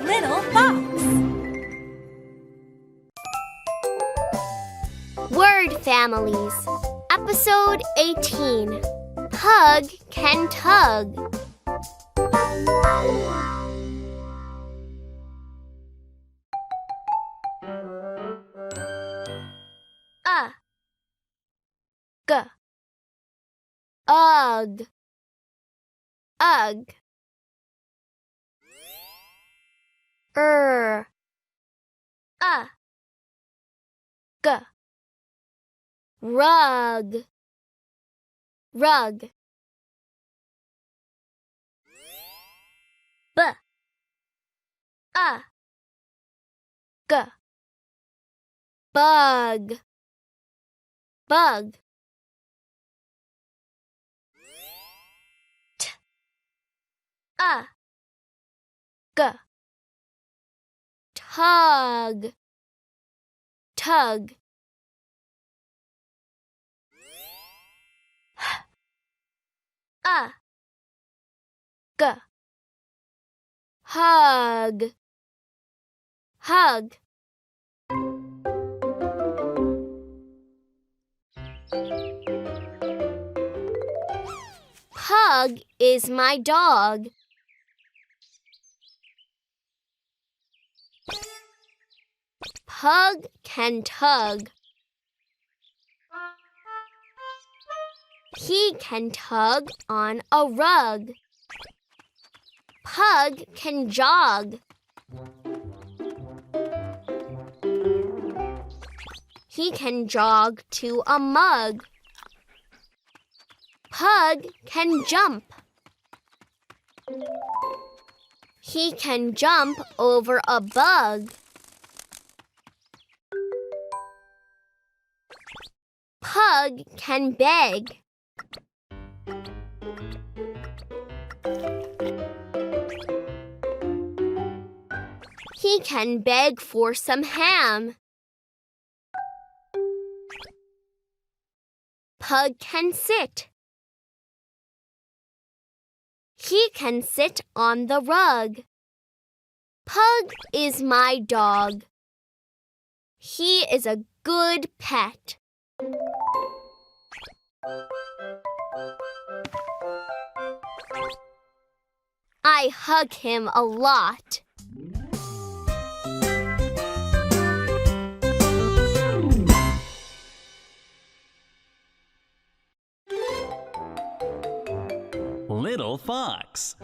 Little Fox. Word Families, Episode 18, Pug Can Tug. G, ugh, ugh. G, rug, rug. B, g, bug, bug. T, g, tug, tug. G, hug, hug. Pug is my dog. Pug can tug. He can tug on a rug. Pug can jog. He can jog to a mug. Pug can jump. He can jump over a bug. Pug can beg. He can beg for some ham. Pug can sit. He can sit on the rug. Pug is my dog. He is a good pet. I hug him a lot. Little Fox.